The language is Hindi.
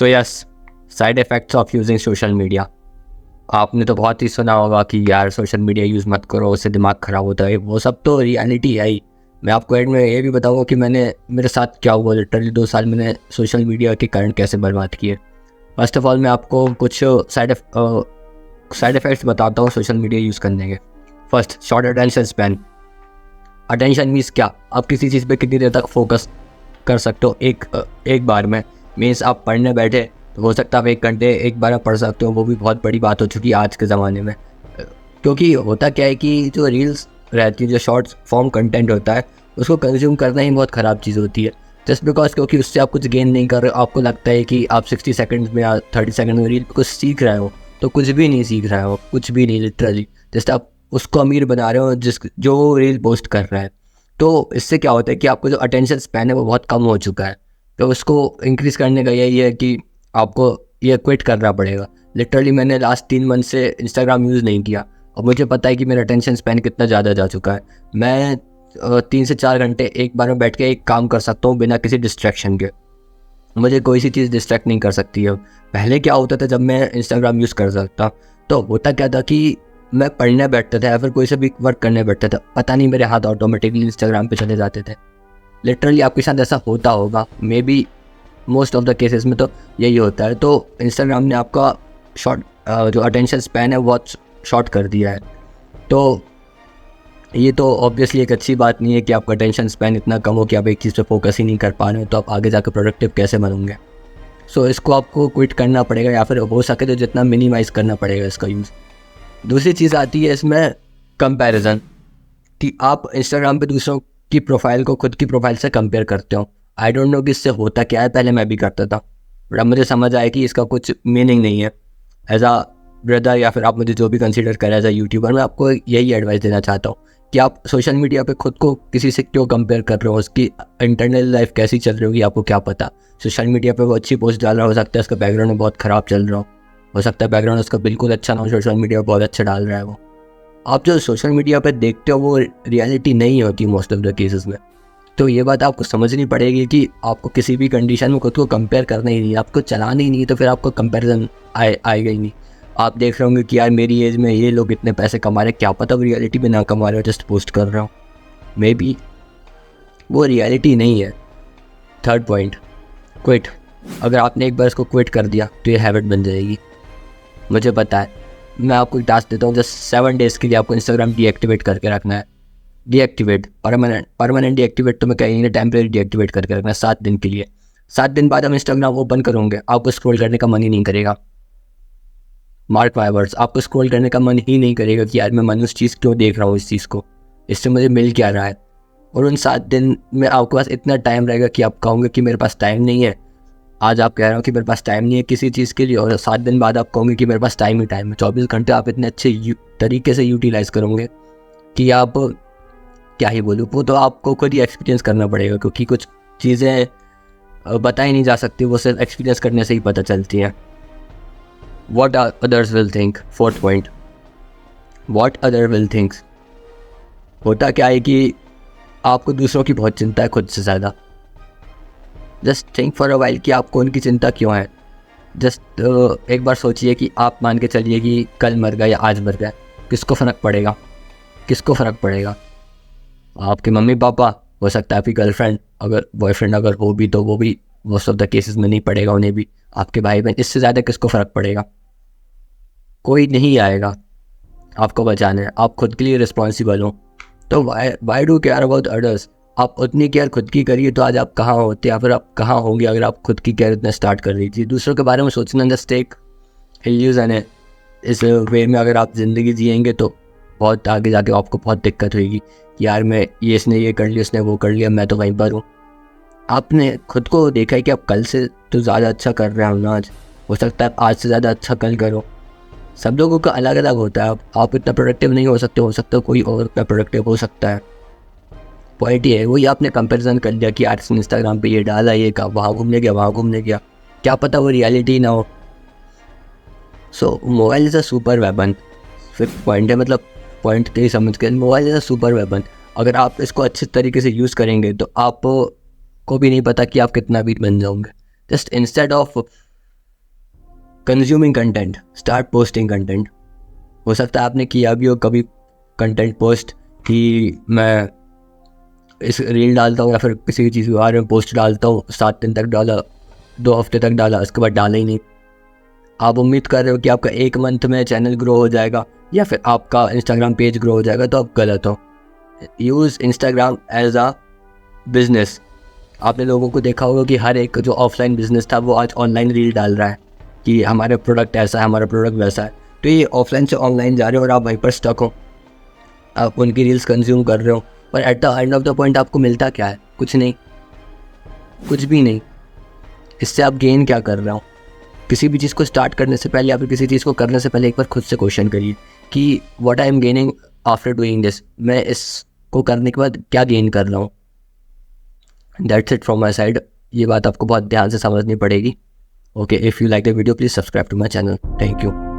So yes, side effects of using social media. आपने तो बहुत ही सुना होगा कि यार सोशल मीडिया यूज़ मत करो, उससे दिमाग ख़राब होता है। वो सब तो रियलिटी है ही। मैं आपको एंड में ये भी बताऊंगा कि मेरे साथ क्या हुआ। लिटरली 2 साल मैंने सोशल मीडिया के कारण कैसे बर्बाद किए। फर्स्ट ऑफ ऑल मैं आपको कुछ साइड इफ़ेक्ट्स बताता हूँ सोशल मीडिया यूज़ करने के। First, short attention span. Attention means क्या? आप किसी चीज़ पे कितनी देर तक फोकस कर सकते हो एक बार में। मीन्स आप पढ़ने बैठे तो हो सकता है आप 1 घंटे एक बार में पढ़ सकते हो। वो भी बहुत बड़ी बात हो चुकी है आज के ज़माने में, क्योंकि होता क्या है कि जो रील्स रहती है, जो शॉर्ट फॉर्म कंटेंट होता है, उसको कंज्यूम करना ही बहुत ख़राब चीज़ होती है। जस्ट बिकॉज क्योंकि उससे आप कुछ गेन नहीं कर रहे हो। आपको लगता है कि आप 60 सेकंड्स में या 30 सेकंड में रील कुछ सीख रहे हो, तो कुछ भी नहीं सीख रहे हो, कुछ भी नहीं। लिटरली जस्ट आप उसको अमीर बना रहे हो जो रील पोस्ट कर रहा है। तो इससे क्या होता है कि आपको जो अटेंशन स्पैन है वो बहुत कम हो चुका है। तो उसको इंक्रीज़ करने का यही है कि आपको ये क्विट करना पड़ेगा। लिटरली मैंने लास्ट 3 मंथ से इंस्टाग्राम यूज़ नहीं किया और मुझे पता है कि मेरा अटेंशन स्पैन कितना ज़्यादा जा चुका है। मैं 3 से 4 घंटे एक बार में बैठ के एक काम कर सकता हूँ बिना किसी डिस्ट्रैक्शन के। मुझे कोई सी चीज़ डिस्ट्रैक्ट नहीं कर सकती है। पहले क्या होता था, जब मैं इंस्टाग्राम यूज़ कर सकता तो होता क्या था कि मैं पढ़ने बैठता था या फिर कोई से भी वर्क करने बैठता था, पता नहीं मेरे हाथ ऑटोमेटिकली इंस्टाग्राम पे चले जाते थे। लिटरली आपके साथ ऐसा होता होगा, may be most of the cases में तो यही होता है। तो इंस्टाग्राम ने आपका जो अटेंशन स्पैन है बहुत शॉर्ट कर दिया है। तो ये तो ऑब्वियसली एक अच्छी बात नहीं है कि आपका अटेंशन स्पैन इतना कम हो कि आप एक चीज़ पे फोकस ही नहीं कर पा रहे हो। तो आप आगे जाकर प्रोडक्टिव कैसे बनोगे? सो इसको आपको क्विट करना पड़ेगा या फिर हो सके तो जितना मिनिमाइज़ करना पड़ेगा इसका यूज़। दूसरी चीज़ आती है इसमें कंपैरिजन, कि आप इंस्टाग्राम पे दूसरों की प्रोफाइल को खुद की प्रोफाइल से कंपेयर करते हो। आई डोंट नो कि इससे होता क्या है, पहले मैं भी करता था, बट अब मुझे समझ आया कि इसका कुछ मीनिंग नहीं है। एज आ ब्रदर या फिर आप मुझे जो भी कंसीडर करें एज आ यूट्यूबर, मैं आपको यही एडवाइस देना चाहता हूँ कि आप सोशल मीडिया पे खुद को किसी से क्यों कंपेयर कर रहे हो। उसकी इंटरनल लाइफ कैसी चल रही होगी आपको क्या पता। सोशल मीडिया पे वो अच्छी पोस्ट डाल रहा हो सकता है उसका बैकग्राउंड में बहुत ख़राब चल रहा हो सकता है बैकग्राउंड उसका बिल्कुल अच्छा ना हो, सोशल मीडिया पर बहुत अच्छा डाल रहा है वो। आप जो सोशल मीडिया पे देखते हो वो रियलिटी नहीं होती मोस्ट ऑफ द केसेस में। तो ये बात आपको समझनी पड़ेगी कि आपको किसी भी कंडीशन में खुद को कंपेयर करना ही नहीं, आपको चलाना ही नहीं, तो फिर आपको कंपैरिजन आएगा ही नहीं। आप देख रहे होंगे कि यार मेरी एज में ये लोग इतने पैसे कमा रहे हैं, क्या पता वो रियलिटी में ना कमा रहे हो, जस्ट पोस्ट कर रहा हो, मे बी वो रियलिटी नहीं है। Third point, quit. अगर आपने एक बार इसको क्विट कर दिया तो ये हैबिट बन जाएगी। मुझे पता है, मैं आपको एक टास्क देता हूँ, जस्ट 7 डेज़ के लिए आपको इंस्टाग्राम डीएक्टिवेट करके रखना है। डीएक्टिवेट, परमानेंट डीएक्टिवेट तो मैं कहीं नहीं, टेम्परेरी डीएक्टिवेट करके रखना है 7 दिन के लिए। 7 दिन बाद हम इंस्टाग्राम ओपन करोगे, आपको स्क्रॉल करने का मन ही नहीं करेगा। मार्क माय वर्ड्स, आपको स्क्रॉल करने का मन ही नहीं करेगा कि यार मैं उस चीज़ क्यों देख रहा हूँ, इस चीज़ को, इससे मुझे मिल क्या रहा है। और उन 7 दिन में आपके पास इतना टाइम रहेगा कि आप कहोगे कि मेरे पास टाइम नहीं है। आज आप कह रहे हो कि मेरे पास टाइम नहीं है किसी चीज़ के लिए, और 7 दिन बाद आप कहोगे कि मेरे पास टाइम ही टाइम है। 24 घंटे आप इतने अच्छे तरीके से यूटिलाइज़ करोगे कि आप क्या ही बोलूँ, वो तो आपको खुद ही एक्सपीरियंस करना पड़ेगा, क्योंकि कुछ चीज़ें बताई नहीं जा सकती, वो सिर्फ एक्सपीरियंस करने से ही पता चलती हैं। What others will think. Fourth point, what other will thinks. होता क्या है कि आपको दूसरों की बहुत चिंता है खुद से ज़्यादा। Just think for a while कि आपको उनकी चिंता क्यों है। जस्ट एक बार सोचिए कि आप मान के चलिए कि कल मर गए या आज मर गए, किसको फ़र्क पड़ेगा? किसको फ़र्क पड़ेगा? आपके मम्मी पापा, हो सकता है आपकी गर्लफ्रेंड, अगर बॉयफ्रेंड अगर हो भी तो वो भी मोस्ट ऑफ द केसेस में नहीं पड़ेगा उन्हें भी। आपके भाई बहन, इससे ज़्यादा किसको फ़र्क पड़ेगा? कोई नहीं आएगा आपको बचाने। आप खुद के लिए रिस्पॉन्सिबल हो, तो why do care about others. आप उतनी केयर खुद की करिए तो आज आप कहाँ होते या फिर आप कहाँ होंगे अगर आप खुद की केयर इतना स्टार्ट कर दीजिए। दूसरों के बारे में सोचना जस्ट एक इल्यूजन है। इस वे में अगर आप ज़िंदगी जिएंगे तो बहुत आगे जाके आपको बहुत दिक्कत होगी कि यार मैं इसने ये कर लिया, उसने वो कर लिया, मैं तो वहीं पर हूँ। आपने खुद को देखा है कि आप कल से तो ज़्यादा अच्छा कर रहे हो ना आज, हो सकता है आज से ज़्यादा अच्छा कल करो। सब लोगों का अलग अलग होता है। आप इतना प्रोडक्टिव नहीं हो सकता है कोई और इतना प्रोडक्टिव हो सकता है। पॉइंट ये है, वही आपने कंपैरिजन कर लिया कि आज इंस्टाग्राम पे ये डाला, ये का वहाँ घूमने गया, क्या पता वो रियलिटी ना हो। So mobile is a super weapon. फिर पॉइंट है, मतलब पॉइंट के ही समझ के, mobile is a super weapon. अगर आप इसको अच्छे तरीके से यूज़ करेंगे तो आप को भी नहीं पता कि आप कितना वीक बन जाओगे। Just instead of consuming content, start posting content. हो सकता है आपने किया भी हो कभी कंटेंट पोस्ट कि मैं इस रील डालता हूँ या फिर किसी भी चीज़ के बारे में पोस्ट डालता हूँ, 7 दिन तक डाला, 2 हफ्ते तक डाला, उसके बाद डाला ही नहीं। आप उम्मीद कर रहे हो कि आपका 1 मंथ में चैनल ग्रो हो जाएगा या फिर आपका इंस्टाग्राम पेज ग्रो हो जाएगा, तो आप गलत हो। Use Instagram as a business. आपने लोगों को देखा होगा कि हर एक जो ऑफलाइन बिजनेस था वो आज ऑनलाइन रील डाल रहा है कि हमारा प्रोडक्ट ऐसा है, हमारा प्रोडक्ट वैसा है। तो ये ऑफलाइन से ऑनलाइन जा रहे हो और आप वहीं पर स्टक हो, आप उनकी रील्स कंज्यूम कर रहे हो, पर at the end of the point आपको मिलता क्या है? कुछ नहीं, कुछ भी नहीं। इससे आप गेन क्या कर रहे हो? किसी भी चीज़ को स्टार्ट करने से पहले या फिर किसी चीज़ को करने से पहले एक बार खुद से क्वेश्चन करिए कि what I am gaining after doing this. मैं इसको करने के बाद क्या गेन कर रहा हूँ। That's it from my side. ये बात आपको बहुत ध्यान से समझनी पड़ेगी। Okay, if you like the video please subscribe to my channel. Thank you.